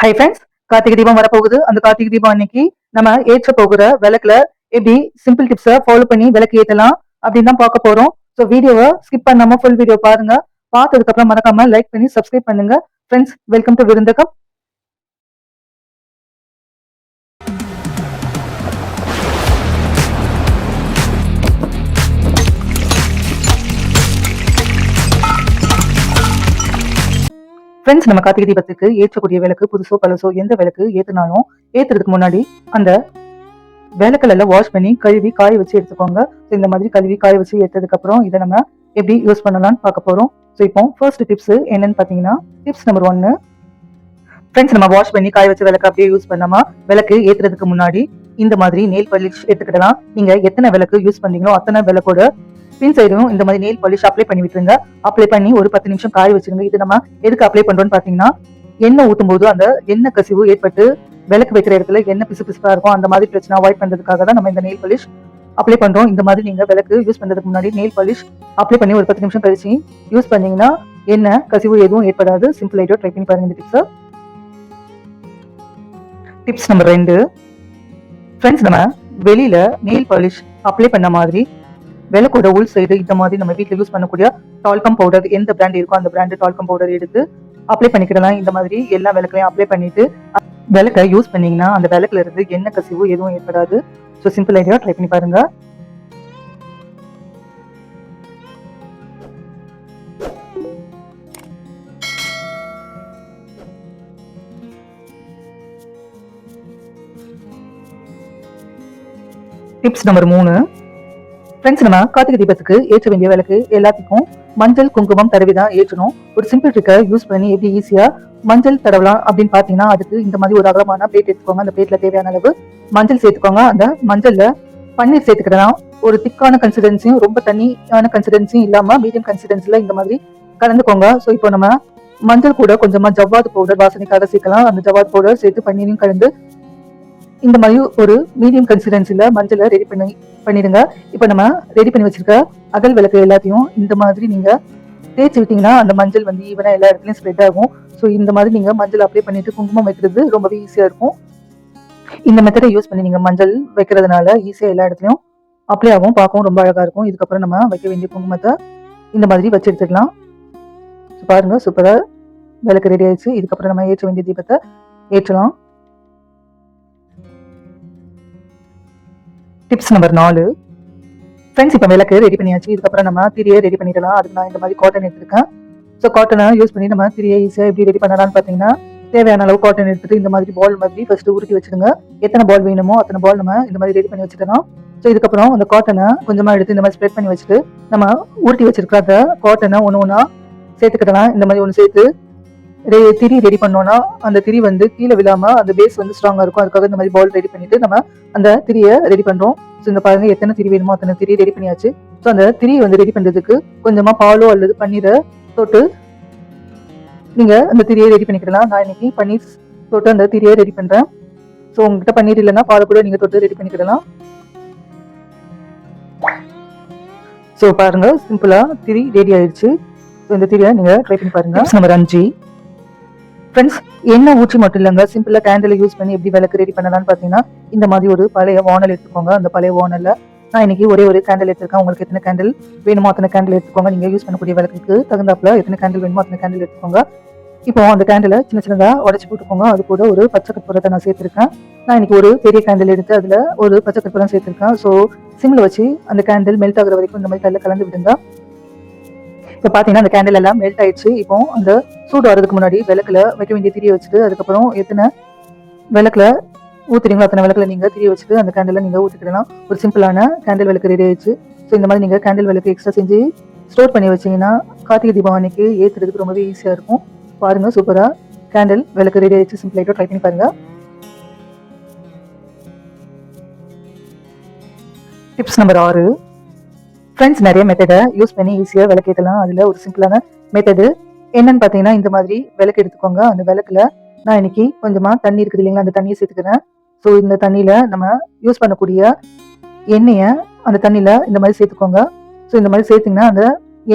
Hi friends, Karthigai Deepam வரப்போகுது. அந்த கார்த்திகை தீபம் அன்னைக்கு நம்ம ஏற்ற போகிற விளக்குல எப்படி சிம்பிள் டிப்ஸை ஃபாலோ பண்ணி விளக்கு ஏற்றலாம் அப்படின்னு தான் பார்க்க போறோம். ஸோ வீடியோவை ஸ்கிப் பண்ணாம ஃபுல் வீடியோ பாருங்க. பார்த்ததுக்கு அப்புறம் மறக்காம லைக் பண்ணி சப்ஸ்கிரைப் பண்ணுங்க. Friends, welcome to விருந்தகம். ஃப்ரெண்ட்ஸ், நம்ம கார்த்திகை தீபத்துக்கு ஏற்றக்கூடிய விளக்கு புதுசோ பழசோ எந்த விளக்கு ஏற்றினாலும் ஏற்றுறதுக்கு முன்னாடி அந்த விளக்குல வாஷ் பண்ணி கழுவி காய வச்சு எடுத்துக்கோங்க. இந்த மாதிரி கழுவி காய வச்சு எடுத்ததுக்கு அப்புறம் இதை நம்ம எப்படி யூஸ் பண்ணலாம்னு பார்க்க போறோம். ஸோ இப்போ ஃபர்ஸ்ட் டிப்ஸ் என்னன்னு பார்த்தீங்கன்னா, டிப்ஸ் நம்பர் 1. ஃப்ரெண்ட்ஸ், நம்ம வாஷ் பண்ணி காய வச்ச விளக்கு அப்படியே யூஸ் பண்ணாம விளக்கு ஏற்றுறதுக்கு முன்னாடி இந்த மாதிரி நெயில் பாலிஷ் எடுத்துக்கிடலாம். நீங்க எத்தனை விளக்கு யூஸ் பண்ணீங்களோ அத்தனை விளக்கோட பின் சைடும் இந்த மாதிரி நெயில் பாலிஷ் அப்ளை பண்ணி விட்டுருங்க. அப்ளை பண்ணி ஒரு 10 நிமிஷம் காய வச்சிருங்க. இது நம்ம எதுக்கு அப்ளை பண்றோம்னு பாத்தீங்கன்னா, எண்ணெய் ஊத்தும் போது அந்த எண்ணெய் கசிவு ஏற்பட்டு விளக்கு வைக்கிற இடத்துல எண்ணெய் பிசு பிசுப்பா இருக்கும். அந்த மாதிரி பிரச்சனை அவாய்ட் பண்றதுக்காக தான் நம்ம இந்த நெயில் பாலிஷ் அப்ளை பண்றோம். இந்த மாதிரி நீங்க விளக்கு யூஸ் பண்றதுக்கு முன்னாடி நெயில் பாலிஷ் அப்ளை பண்ணி ஒரு 10 நிமிஷம் கழிச்சு யூஸ் பண்ணீங்கன்னா எண்ணெய் கசிவு எதுவும் ஏற்படாது. சிம்பிள் ஐடியா, ட்ரை பண்ணி பாருங்க இந்த டிப்ஸை. Tips number 2. ஃப்ரெண்ட்ஸ், நம்ம வெளியில நெயில் பாலிஷ் அப்ளை பண்ண மாதிரி விளக்கோட உள் சைடு இந்த மாதிரி நம்ம வீட்டில் யூஸ் பண்ணக்கூடிய டால்கம் பவுடர் எந்த பிராண்ட் இருக்கோ அந்த பிராண்ட் டால்கம் பவுடர் எடுத்து அப்ளை பண்ணிக்கிடலாம். இந்த மாதிரி எல்லா விளக்குலையும் அப்ளை பண்ணிட்டு விளக்கை யூஸ் பண்ணீங்கன்னா அந்த விளக்குல இருந்து எண்ணெய் கசிவு எதுவும் ஏற்படாது. ஸோ சிம்பிள் ஐடியா, ட்ரை பண்ணி பாருங்க. Tips number 3. ஃப்ரெண்ட்ஸ், நம்ம கார்த்திகை தீபத்துக்கு ஏற்ற வேண்டிய விளக்கு எல்லாத்துக்கும் மஞ்சள் குங்குமம் தடவிதான் ஏற்றணும். ஒரு சிம்பிள் ட்ரிக்கை யூஸ் பண்ணி எப்படி ஈஸியா மஞ்சள் தடவலாம் அப்படின்னு பாத்தீங்கன்னா, அதுக்கு இந்த மாதிரி ஒரு அகலமான பிளேட் எடுத்துக்கோங்க. அந்த பிளேட்ல தேவையான அளவு மஞ்சள் சேர்த்துக்கோங்க. அந்த மஞ்சள்ல பன்னீர் சேர்த்துக்கிடலாம். ஒரு திக்கான கன்சிஸ்டன்சியும் ரொம்ப தண்ணியான கன்சிஸ்டன்சியும் இல்லாம மீடியம் கன்சிஸ்டன்சில இந்த மாதிரி கலந்துக்கோங்க. ஸோ இப்போ நம்ம மஞ்சள் கூட கொஞ்சமா ஜவ்வாது பவுடர் வாசனைக்காக சேர்க்கலாம். அந்த ஜவ்வாது பவுடர் சேர்த்து பன்னீரையும் கலந்து இந்த மாதிரி ஒரு மீடியம் கன்சிஸ்டன்சில மஞ்சளை ரெடி பண்ணிடுங்க. இப்போ நம்ம ரெடி பண்ணி வச்சிருக்க அகல் விளக்கு எல்லாத்தையும் இந்த மாதிரி நீங்க தேய்ச்சி விட்டீங்கன்னா அந்த மஞ்சள் வந்து ஈவனா எல்லா இடத்துலயும் ஸ்ப்ரெட் ஆகும். ஸோ இந்த மாதிரி நீங்க மஞ்சள் அப்ளை பண்ணிட்டு குங்குமம் வைக்கிறது ரொம்பவே ஈஸியா இருக்கும். இந்த மெத்தடை யூஸ் பண்ணி நீங்க மஞ்சள் வைக்கிறதுனால ஈஸியா எல்லா இடத்துலயும் அப்ளை ஆகும், பார்க்கவும் ரொம்ப அழகா இருக்கும். இதுக்கப்புறம் நம்ம வைக்க வேண்டிய குங்குமத்தை இந்த மாதிரி வச்சு எடுத்துக்கலாம். பாருங்க, சூப்பரா விளக்கு ரெடி ஆயிடுச்சு. இதுக்கப்புறம் நம்ம ஏற்ற வேண்டிய தீபத்தை ஏற்றலாம். Tips number 4. ஃப்ரெண்ட்ஸ், இப்போ விளக்கு ரெடி பண்ணியாச்சு. இதுக்கப்புறம் நம்ம திரியை ரெடி பண்ணிடலாம். அதுக்கு நான் இந்த மாதிரி காட்டன் எடுத்திருக்கேன். ஸோ காட்டனை யூஸ் பண்ணி நம்ம திரியை ஈஸியாக எப்படி ரெடி பண்ணலாம்னு பார்த்தீங்கன்னா, தேவையான அளவு காட்டன் எடுத்துட்டு இந்த மாதிரி பால் மாதிரி ஃபர்ஸ்ட் உருட்டி வச்சிடுங்க. எத்தனை பால் வேணுமோ அத்தனை பால் நம்ம இந்த மாதிரி ரெடி பண்ணி வச்சுக்கலாம். ஸோ இதுக்கப்புறம் அந்த காட்டனை கொஞ்சமாக எடுத்து இந்த மாதிரி ஸ்ப்ரெட் பண்ணி வச்சுட்டு நம்ம உருட்டி வச்சிருக்கிற அந்த காட்டனை ஒன்று சேர்த்துக்கிடலாம். இந்த மாதிரி ஒன்று சேர்த்து திரி ரெடி பண்ணோம்னா அந்த திரி வந்து கீழே விழாம அந்த பேஸ் வந்து ஸ்ட்ராங்கா இருக்கும். அதுக்காக இந்த மாதிரி பால் ரெடி பண்ணிட்டு நம்ம அந்த திரியை ரெடி பண்றோம். ஸோ இந்த பாருங்க, எத்தனை திரி வேணுமோ அத்தனை திரி ரெடி பண்ணியாச்சு. ஸோ அந்த திரி வந்து ரெடி பண்றதுக்கு கொஞ்சமா பாலோ அல்லது பன்னீரை தொட்டு நீங்க அந்த திரியை ரெடி பண்ணிக்கலாம். நான் இன்னைக்கு பன்னீர் தொட்டு அந்த திரியை ரெடி பண்றேன். ஸோ உங்ககிட்ட பன்னீர் இல்லைன்னா பாலை கூட நீங்க தொட்டு ரெடி பண்ணிக்கலாம். ஸோ பாருங்க, சிம்பிளா திரி ரெடி ஆயிடுச்சு. ஸோ இந்த திரியை நீங்க ட்ரை பண்ணி பாருங்க. நம்பர் 5. ஃப்ரெண்ட்ஸ், எண்ணெய் ஊற்றி மட்டும் இல்லைங்க, சிம்பிளா கேண்டில் யூஸ் பண்ணி எப்படி விளக்கு ரெடி பண்ணலாம்னு பார்த்தீங்கன்னா, இந்த மாதிரி ஒரு பழைய வானல் எடுத்துக்கோங்க. அந்த பழைய வானல்ல நான் இன்னைக்கு ஒரே ஒரு கேண்டில் எடுத்துருக்கேன். உங்களுக்கு எத்தனை கேண்டில் வேணுமோ அத்தனை கேண்டில் எடுத்துக்கோங்க. நீங்க யூஸ் பண்ணக்கூடிய விளக்குக்கு தகுந்தாப்புல எத்தனை கேண்டில் வேணுமோ அத்தனை கேண்டில் எடுத்துக்கோங்க. இப்போ அந்த கேண்டிலை சின்ன சின்னதா உடச்சி போட்டுக்கோங்க. அது கூட ஒரு பச்சை கற்பூரத்தை நான் சேர்த்திருக்கேன். நான் இன்னைக்கு ஒரு பெரிய கேண்டில் எடுத்து அதுல ஒரு பச்சை கற்பூரம் சேர்த்திருக்கேன். ஸோ சிம்ல வச்சு அந்த கேண்டில் மெல்ட் ஆகுற வரைக்கும் இந்த மாதிரி கலந்து விடுங்க. இப்போ பார்த்தீங்கன்னா அந்த கேண்டில் எல்லாம் மெல்ட் ஆயிடுச்சு. இப்போ அந்த சூடு வரதுக்கு முன்னாடி விளக்குல வைக்க வேண்டிய திரியை வச்சுட்டு அதுக்கப்புறம் எத்தனை விளக்குல ஊத்துறீங்களோ அத்தனை விளக்குல நீங்க திரியை வச்சுட்டு அந்த கேண்டில் நீங்க ஊற்றிக்கலாம். ஒரு சிம்பிளான கேண்டில் விளக்கு ரெடி ஆயிடுச்சு. ஸோ இந்த மாதிரி நீங்க கேண்டில் விளக்கு எக்ஸ்ட்ரா செஞ்சு ஸ்டோர் பண்ணி வச்சீங்கன்னா கார்த்திகை தீபம் அன்னைக்கு ஏற்றுறதுக்கு ரொம்பவே ஈஸியா இருக்கும். பாருங்க, சூப்பரா கேண்டில் விளக்கு ரெடி ஆயிடுச்சு. சிம்பிள் ஐட்டோ, ட்ரை பண்ணி பாருங்க. Tips number 6. ஃப்ரெண்ட்ஸ், நிறைய மெத்தடை யூஸ் பண்ணி ஈஸியாக விளக்கு ஏற்றலாம். அதில் ஒரு சிம்பிளான மெத்தடு என்னன்னு பார்த்தீங்கன்னா, இந்த மாதிரி விளக்கு எடுத்துக்கோங்க. அந்த விளக்குல நான் இன்னைக்கு கொஞ்சமாக தண்ணி இருக்குது இல்லைங்களா, அந்த தண்ணியை சேர்த்துக்கிறேன். ஸோ இந்த தண்ணியில் நம்ம யூஸ் பண்ணக்கூடிய எண்ணெயை அந்த தண்ணியில் இந்த மாதிரி சேர்த்துக்கோங்க. ஸோ இந்த மாதிரி சேர்த்திங்கன்னா அந்த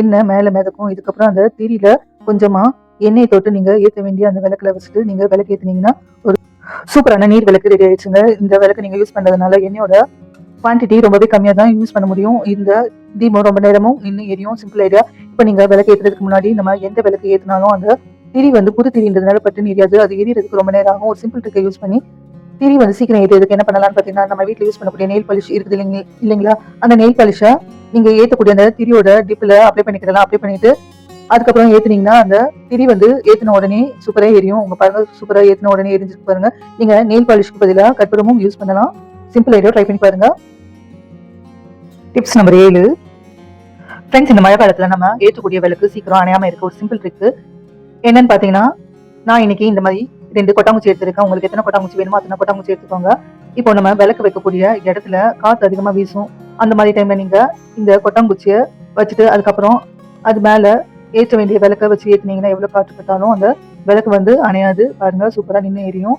எண்ணெய் மேலே மிதக்கும். இதுக்கப்புறம் அந்த திரியில் கொஞ்சமாக எண்ணெயை தொட்டு நீங்க ஏற்ற வேண்டிய அந்த விளக்குல வச்சுட்டு நீங்க விளக்கு ஏத்துனீங்கன்னா ஒரு சூப்பரான நீர் விளக்கு ரெடி ஆயிடுச்சுங்க. இந்த விளக்கு நீங்க யூஸ் பண்றதுனால எண்ணெயோட குவான்டிட்டி ரொம்பவே கம்மியா தான் யூஸ் பண்ண முடியும். இந்த தீபம் ரொம்ப நேரமும் இன்னும் எரியும். Simple idea. இப்ப நீங்க விளக்கு ஏத்துறதுக்கு முன்னாடி நம்ம எந்த விளக்கு ஏத்தினாலும் அந்த திரி வந்து புது திரின்றதுனால பட்டுன்னு எரியாது. அது எரியறதுக்கு ரொம்ப நேரம் ஆகும். ஒரு சிம்பிள் ட்ரிக்கை யூஸ் பண்ணி திரி வந்து சீக்கிரம் ஏற்றுறதுக்கு என்ன பண்ணலாம்னு பாத்தீங்கன்னா, நம்ம வீட்டுல யூஸ் பண்ணக்கூடிய நெயில் பாலிஷ் இருக்குது இல்லைங்களா? அந்த நெயில் பாலிஷை நீங்க ஏத்தக்கூடிய அந்த திரியோட டிப்ல அப்ளை பண்ணிக்கலாம். அப்ளை பண்ணிட்டு அதுக்கப்புறம் ஏத்துனீங்கன்னா அந்த திரி வந்து ஏத்தின உடனே சூப்பரா எரியும். உங்க பாருங்க, சூப்பரா ஏத்தின உடனே எரிஞ்சிருக்கு பாருங்க. நீங்க நெயில் பாலிஷ்க்கு பதிலாக கற்பூரமும் யூஸ் பண்ணலாம். சிம்பிள் ஐடியா, ட்ரை பண்ணி பாருங்க. Tips number 7. ஃப்ரெண்ட்ஸ், இந்த மழை காலத்துல நம்ம ஏற்றக்கூடிய விளக்கு சீக்கிரம் அணையாம இருக்க ஒரு சிம்பிள் ட்ரிக் என்னன்னு பாத்தீங்கன்னா, நான் இன்னைக்கு இந்த மாதிரி 2 கொட்டாங்குச்சி எடுத்திருக்கேன். உங்களுக்கு எத்தனை கொட்டாங்குச்சி வேணுமோ அத்தனை கொட்டாங்குச்சி எடுத்துக்கோங்க. இப்போ நம்ம விளக்கு வைக்கக்கூடிய இடத்துல காத்து அதிகமா வீசும். அந்த மாதிரி டைம்ல நீங்க இந்த கொட்டாங்குச்சியை வச்சுட்டு அதுக்கப்புறம் அது மேல ஏற்ற வேண்டிய விளக்க வச்சு ஏற்றினீங்கன்னா எவ்வளவு காற்று பட்டாலும் அந்த விளக்கு வந்து அணையாது. பாருங்க, சூப்பரா நின்று எரியும்.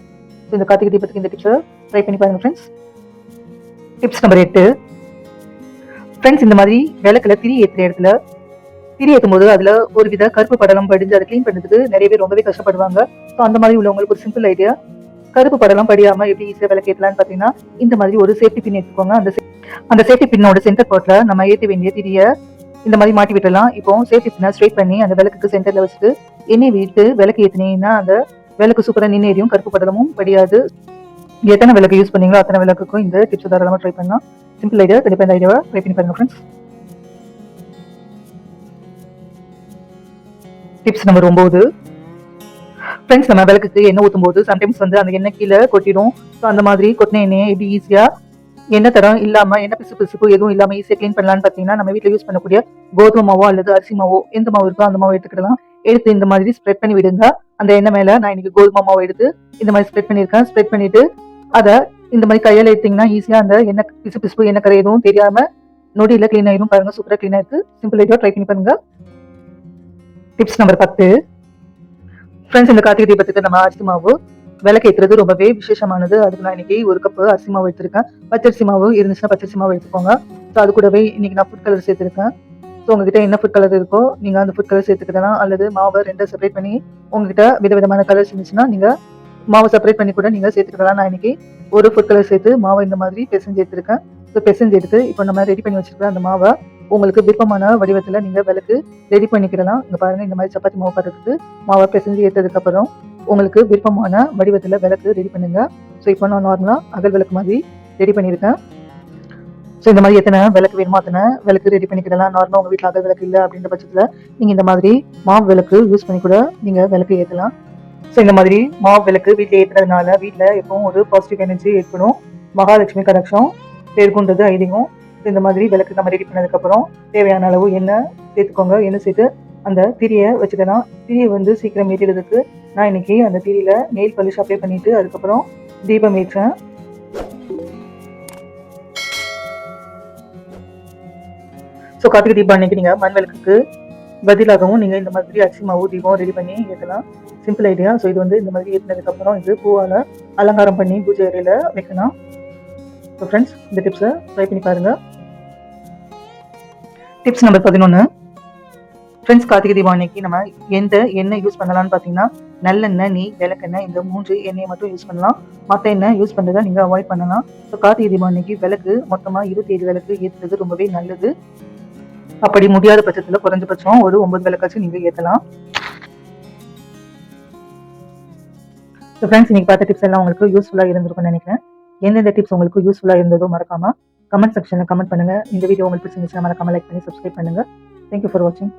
இந்த கார்த்திகை தீபத்துக்கு இந்த டிப்ஸை ட்ரை பண்ணி பாருங்க ஃப்ரெண்ட்ஸ். Tips number 8. ஃப்ரெண்ட்ஸ், இந்த மாதிரி விளக்குல திரி ஏற்றுற இடத்துல திரி ஏற்றும் போது அதுல ஒரு வித கருப்பு படலம் படிஞ்சு அதை கிளீன் பண்ணுறதுக்கு நிறைய பேர் ரொம்பவே கஷ்டப்படுவாங்க. ஸோ அந்த மாதிரி உள்ளவங்களுக்கு ஒரு சிம்பிள் ஐடியா. கருப்பு படலம் படியாம எப்படி ஈஸியா விளக்கு ஏற்றலாம்னு பாத்தீங்கன்னா, இந்த மாதிரி ஒரு சேஃப்டி பின் எடுத்துக்கோங்க. அந்த சேஃப்டி பின்னோட சென்டர் பார்ட்ல நம்ம ஏற்ற வேண்டிய திரியை இந்த மாதிரி மாட்டி விட்டுலாம். இப்போ சேஃப்டி பின்னை ஸ்ட்ரைட் பண்ணி அந்த விளக்குக்கு சென்டர்ல வச்சுட்டு எண்ணெய் விட்டு விளக்கு ஏற்றினீங்கன்னா அந்த விளக்கு சூப்பரா நின்று எரியும். கருப்பு படலமும் படியாது. எத்தனை விளக்கு யூஸ் பண்ணீங்களோ அத்தனை விளக்குக்கும் இந்த டிப்ஸ் தாராளமா ட்ரை பண்ணலாம். Simple idea. கண்டிப்பா இந்த ஐடியாவை ட்ரை பண்ணி பாருங்க ஃப்ரெண்ட்ஸ். Tips number 9. ஃப்ரெண்ட்ஸ், நம்ம விளக்குக்கு எண்ணெய் ஊற்றும் போது சம்டைம்ஸ் வந்து அந்த எண்ணெய் கீழே கொட்டிடும். ஸோ அந்த மாதிரி கொட்டின எண்ணெயை எப்படி ஈஸியா எண்ணெய் தரம் இல்லாம எண்ணெய் பிசுப்பு எதுவும் இல்லாம ஈஸியா கிளீன் பண்ணலான்னு பாத்தீங்கன்னா, நம்ம வீட்டுல யூஸ் பண்ணக்கூடிய கோதுமை மாவோ அல்லது அரிசி மாவோ எந்த மாவு இருக்கோ அந்த மாவு எடுத்துக்கலாம். எடுத்து இந்த மாதிரி ஸ்ப்ரெட் பண்ணி விடுங்க. அந்த எண்ணெய் மேல நான் இன்னைக்கு கோதுமை மாவு எடுத்து இந்த மாதிரி ஸ்ப்ரெட் பண்ணிருக்கேன். ஸ்ப்ரெட் பண்ணிட்டு அதை இந்த மாதிரி கையால எடுத்தீங்கன்னா ஈஸியா அந்த எண்ணெய் பிசு எண்ணெய் கரை எதுவும் தெரியாம நொடியில கிளீன் ஆயிரும். பாருங்க, சூப்பரா கிளீன் ஆயிருக்கு. சிம்பிள் ஐடியா, ட்ரை பண்ணி பாருங்க. Tips number 10. ஃப்ரெண்ட்ஸ், இந்த கார்த்திகை தீபத்துக்கு நம்ம அரிசி மாவு விளக்கு ஏற்றுறது ரொம்பவே விசேஷமானது. அதுக்கு நான் இன்னைக்கு ஒரு கப்பு அரிசி மாவு எடுத்திருக்கேன். பச்சரிசி மாவு இருந்துச்சுன்னா பச்சரிசி மாவு எடுத்துக்கோங்க. ஸோ அது கூடவே இன்னைக்கு நான் ஃபுட் கலர் சேர்த்திருக்கேன். ஸோ உங்ககிட்ட என்ன ஃபுட் கலர் இருக்கோ நீங்க அந்த ஃபுட் கலர் சேர்த்துக்கலாம். அல்லது மாவை 2 செப்பரேட் பண்ணி உங்ககிட்ட விதவிதமான கலர்ஸ் இருந்துச்சுன்னா நீங்க மாவை செப்பரேட் பண்ணி கூட நீங்க சேர்த்துக்கலாம். நான் இன்னைக்கு ஒரு ஃபுட் கலர் சேர்த்து மாவை இந்த மாதிரி பெசஞ்சு எடுத்திருக்கேன். ஸோ பெசஞ்சு எடுத்து இப்போ நம்ம ரெடி பண்ணி வச்சிருக்க அந்த மாவை உங்களுக்கு விருப்பமான வடிவத்துல நீங்க விளக்கு ரெடி பண்ணிக்கிடலாம். இங்க பாருங்க, இந்த மாதிரி சப்பாத்தி மாவு பதத்துக்கு மாவை பெசஞ்சு ஏற்றதுக்கு அப்புறம் உங்களுக்கு விருப்பமான வடிவத்துல விளக்கு ரெடி பண்ணுங்க. ஸோ இப்போ நான் நார்மலா அகல் விளக்கு மாதிரி ரெடி பண்ணியிருக்கேன். ஸோ இந்த மாதிரி எத்தனை விளக்கு வேணுமோ அத்தனை விளக்கு ரெடி பண்ணிக்கிடலாம். நார்மலா உங்க வீட்டில் அகல் விளக்கு இல்லை அப்படின்ற பட்சத்துல நீங்க இந்த மாதிரி மாவு விளக்கு யூஸ் பண்ணி கூட நீங்க விளக்கு ஏற்றலாம். ஸோ இந்த மாதிரி மாவு விளக்கு வீட்டில் ஏற்றுறதுனால வீட்டில் எப்பவும் ஒரு பாசிட்டிவ் எனர்ஜி ஏற்படும். மகாலட்சுமி கடாட்சம் பெருகுன்றது ஐதீகம். இந்த மாதிரி விளக்கு நம்ம ரெடி பண்ணதுக்கு அப்புறம் தேவையான அளவு எண்ணெய் சேர்த்துக்கோங்க. எண்ணெய் சேர்த்து அந்த திரியை வச்சுக்கலாம். திரியை வந்து சீக்கிரம் ஏற்றிடுறதுக்கு நான் இன்னைக்கு அந்த திரியில நெயில் பாலிஷ் அப்ளை பண்ணிட்டு அதுக்கப்புறம் தீபம் ஏற்றேன். ஸோ கார்த்திகை தீபம் அன்னைக்கு நீங்க மண் விளக்குக்கு பதிலாகவும் நீங்க இந்த மாதிரி அரிசி மாவு தீபம் ரெடி பண்ணி ஏற்றலாம். Simple idea. ஸோ இது வந்து இந்த மாதிரி ஏற்றினதுக்கு அப்புறம் இது பூவால அலங்காரம் பண்ணி பூஜை அறையில வைக்கலாம். ஸோ ஃப்ரெண்ட்ஸ், இந்த டிப்ஸை ட்ரை பண்ணி பாருங்க. Tips number 11. Friends, Karthigai Deepam அன்னைக்கு நம்ம எந்த எண்ணெய் யூஸ் பண்ணலாம்னு பார்த்தீங்கன்னா, நல்லெண்ணெய், நெய், விளக்கெண்ணெய் இந்த 3 எண்ணெயை மட்டும் யூஸ் பண்ணலாம். மற்ற எண்ணெய் யூஸ் பண்ணுறதை நீங்கள் அவாய்ட் பண்ணலாம். ஸோ கார்த்திகை தீபம் அன்னைக்கு விளக்கு மொத்தமாக 27 விளக்கு ஏற்றுறது ரொம்பவே நல்லது. அப்படி முடியாத பட்சத்தில் குறைஞ்சபட்சம் ஒரு 9 விளக்காச்சும் நீங்கள் ஏற்றலாம். ஸோ ஃப்ரெண்ட்ஸ், இன்னைக்கு பார்த்த டிப்ஸ் எல்லாம் உங்களுக்கு யூஸ்ஃபுல்லாக இருந்திருக்கும்னு நினைக்கிறேன். எந்தெந்த டிப்ஸ் உங்களுக்கு யூஸ்ஃபுல்லாக இருந்ததோ மறக்காம கமெண்ட் செக்ஷனில் கமெண்ட் பண்ணுங்க. இந்த வீடியோ உங்களுக்கு பிடிச்சிருந்துச்சுன்னா மறக்காம லைக் பண்ணி சப்ஸ்கிரைப் பண்ணுங்க. தேங்க்யூ ஃபார் வாட்சிங்.